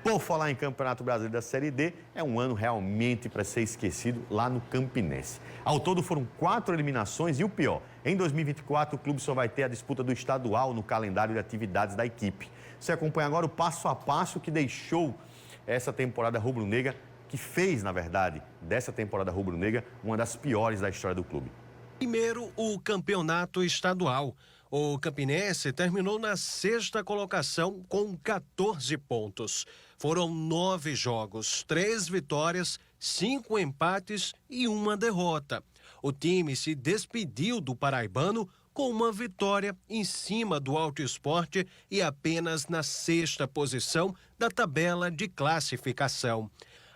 Por falar em Campeonato Brasileiro da Série D, é um ano realmente para ser esquecido lá no Campinense. Ao todo foram 4 eliminações e o pior, em 2024 o clube só vai ter a disputa do estadual no calendário de atividades da equipe. Você acompanha agora o passo a passo que deixou essa temporada rubro-negra, que fez, na verdade, dessa temporada rubro-negra uma das piores da história do clube. Primeiro, o campeonato estadual. O Campinense terminou na 6ª colocação com 14 pontos. Foram 9 jogos, 3 vitórias, 5 empates e 1 derrota. O time se despediu do paraibano com uma vitória em cima do Alto Esporte e apenas na 6ª posição da tabela de classificação.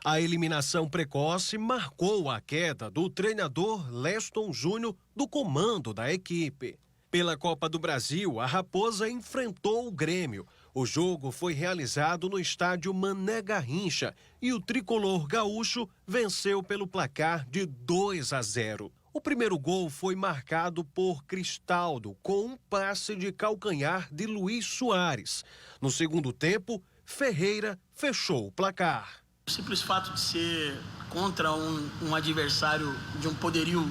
A eliminação precoce marcou a queda do treinador Leston Júnior do comando da equipe. Pela Copa do Brasil, a Raposa enfrentou o Grêmio. O jogo foi realizado no estádio Mané Garrincha e o tricolor gaúcho venceu pelo placar de 2-0. O primeiro gol foi marcado por Cristaldo, com um passe de calcanhar de Luiz Soares. No segundo tempo, Ferreira fechou o placar. O simples fato de ser contra um adversário de um poderio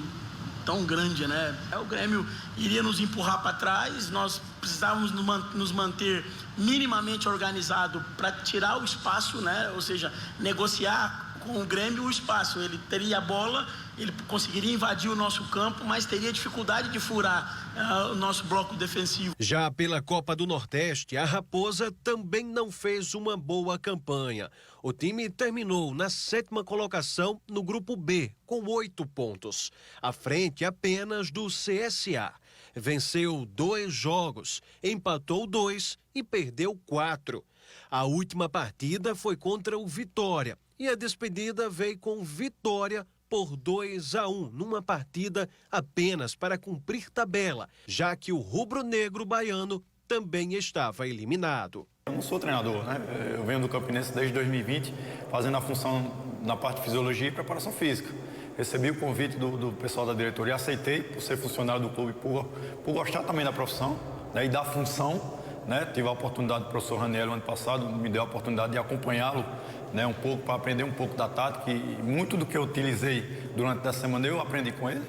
tão grande, né? O Grêmio iria nos empurrar para trás, nós precisávamos nos manter minimamente organizado para tirar o espaço, né? Ou seja, negociar com o Grêmio o espaço. Ele teria a bola, ele conseguiria invadir o nosso campo, mas teria dificuldade de furar o nosso bloco defensivo. Já pela Copa do Nordeste, a Raposa também não fez uma boa campanha. O time terminou na 7ª colocação no grupo B, com 8 pontos, à frente apenas do CSA. Venceu 2 jogos, empatou 2 e perdeu 4. A última partida foi contra o Vitória e a despedida veio com vitória por 2-1, numa partida apenas para cumprir tabela, já que o rubro-negro baiano também estava eliminado. Eu não sou treinador, né? Eu venho do Campinense desde 2020, fazendo a função na parte de fisiologia e preparação física. Recebi o convite do pessoal da diretoria, aceitei por ser funcionário do clube, por gostar também da profissão, né, e da função, né? Tive a oportunidade do professor Raniel ano passado, me deu a oportunidade de acompanhá-lo, né, um pouco, para aprender um pouco da tática, e muito do que eu utilizei durante essa semana eu aprendi com ele,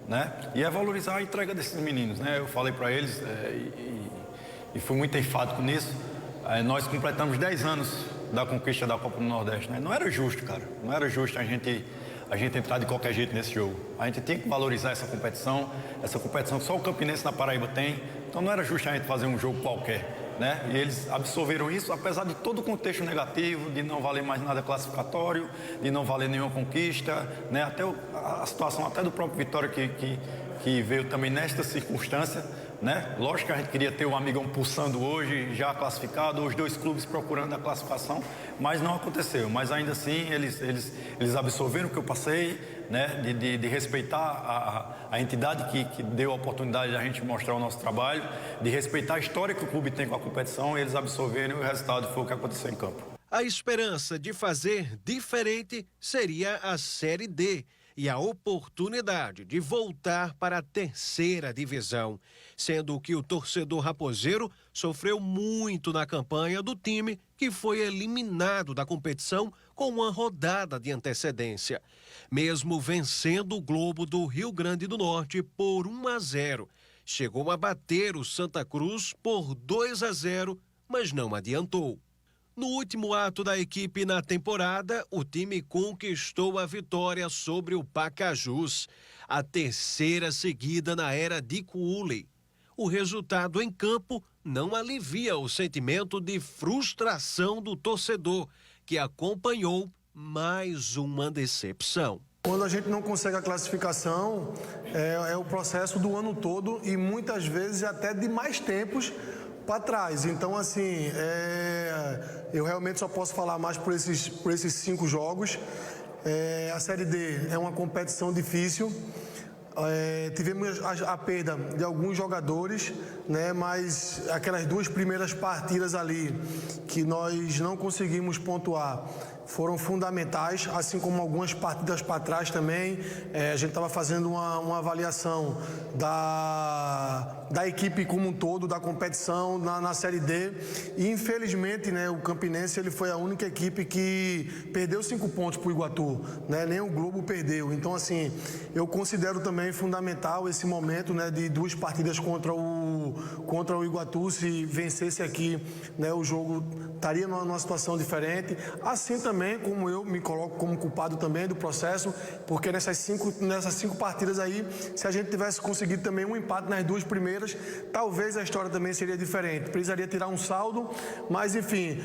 né? E é valorizar a entrega desses meninos, né? Eu falei para eles e fui muito enfático nisso. Nós completamos 10 anos da conquista da Copa do Nordeste, né? Não era justo, cara. Não era justo a gente entrar de qualquer jeito nesse jogo. A gente tem que valorizar essa competição que só o Campinense na Paraíba tem. Então não era justo a gente fazer um jogo qualquer, né? E eles absorveram isso, apesar de todo o contexto negativo, de não valer mais nada classificatório, de não valer nenhuma conquista, né? Até a situação até do próprio Vitória que veio também nesta circunstância, né? Lógico que a gente queria ter um amigão pulsando hoje, já classificado, os 2 clubes procurando a classificação, mas não aconteceu. Mas ainda assim, eles absorveram o que eu passei, né? De respeitar a entidade que deu a oportunidade de a gente mostrar o nosso trabalho, de respeitar a história que o clube tem com a competição, eles absorveram e o resultado foi o que aconteceu em campo. A esperança de fazer diferente seria a Série D e a oportunidade de voltar para a 3ª divisão, sendo que o torcedor raposeiro sofreu muito na campanha do time que foi eliminado da competição com uma rodada de antecedência. Mesmo vencendo o Globo do Rio Grande do Norte por 1-0, chegou a bater o Santa Cruz por 2-0, mas não adiantou. No último ato da equipe na temporada, o time conquistou a vitória sobre o Pacajus, a 3ª seguida na era de Cooley. O resultado em campo não alivia o sentimento de frustração do torcedor, que acompanhou mais uma decepção. Quando a gente não consegue a classificação, é o processo do ano todo e muitas vezes até de mais tempos para trás. Então, assim, eu realmente só posso falar mais por esses 5 jogos. A Série D é uma competição difícil. tivemos a perda de alguns jogadores, né? Mas aquelas 2 primeiras partidas ali que nós não conseguimos pontuar foram fundamentais, assim como algumas partidas para trás também. A gente estava fazendo uma avaliação da equipe como um todo, da competição na Série D, e infelizmente, né, o Campinense ele foi a única equipe que perdeu 5 pontos para o Iguatu, né? Nem o Globo perdeu. Então, assim, eu considero também fundamental esse momento, né, de 2 partidas contra o Iguatu. Se vencesse aqui, né, o jogo estaria numa situação diferente. Assim também como eu me coloco como culpado também do processo, porque nessas cinco partidas aí, se a gente tivesse conseguido também um empate nas 2 primeiras, talvez a história também seria diferente. Precisaria tirar um saldo, mas enfim,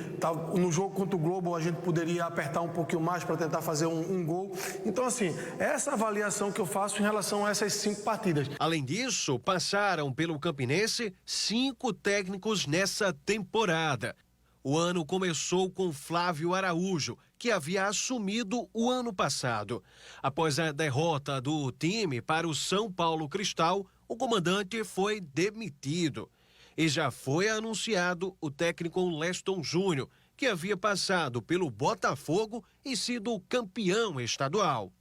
no jogo contra o Globo a gente poderia apertar um pouquinho mais para tentar fazer um gol. Então, assim, essa avaliação que eu faço em relação a essas 5 partidas. Além disso, passaram pelo Campinense 5 técnicos nessa temporada. O ano começou com Flávio Araújo, que havia assumido o ano passado. Após a derrota do time para o São Paulo Cristal, o comandante foi demitido. E já foi anunciado o técnico Leston Júnior, que havia passado pelo Botafogo e sido campeão estadual.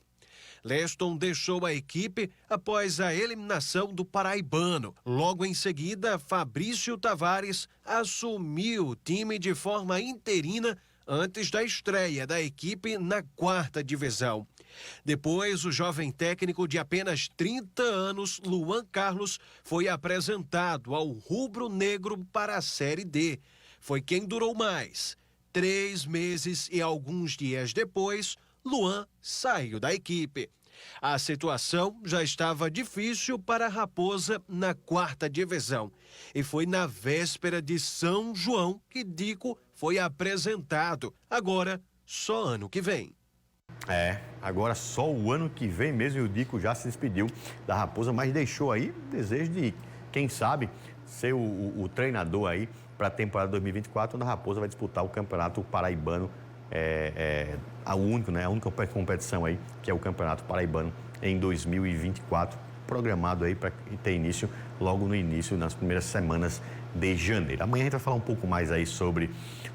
Leston deixou a equipe após a eliminação do Paraibano. Logo em seguida, Fabrício Tavares assumiu o time de forma interina antes da estreia da equipe na 4ª divisão. Depois, o jovem técnico de apenas 30 anos, Luan Carlos, foi apresentado ao rubro-negro para a Série D. Foi quem durou mais. 3 meses e alguns dias depois, Luan saiu da equipe. A situação já estava difícil para a Raposa na 4ª divisão. E foi na véspera de São João que Dico foi apresentado. Agora, só ano que vem. Agora só o ano que vem mesmo, e o Dico já se despediu da Raposa, mas deixou aí o desejo de, quem sabe, ser o treinador aí para a temporada 2024, onde a Raposa vai disputar o Campeonato Paraibano. A única competição aí, que é o Campeonato Paraibano em 2024, programado aí para ter início logo no início, nas primeiras semanas de janeiro. Amanhã a gente vai falar um pouco mais aí sobre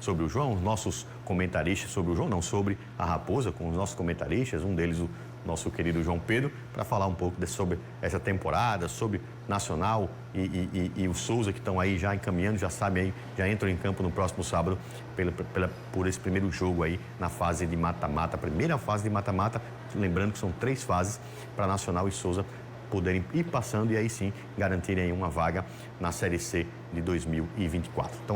o João, os nossos comentaristas, sobre a Raposa, com os nossos comentaristas, um deles o nosso querido João Pedro, para falar um pouco sobre essa temporada, sobre Nacional e o Souza, que estão aí já encaminhando, já sabem aí, já entram em campo no próximo sábado por esse primeiro jogo aí na fase de mata-mata, primeira fase de mata-mata, lembrando que são 3 fases para Nacional e Souza poderem ir passando e aí sim garantirem uma vaga na Série C de 2024. Então,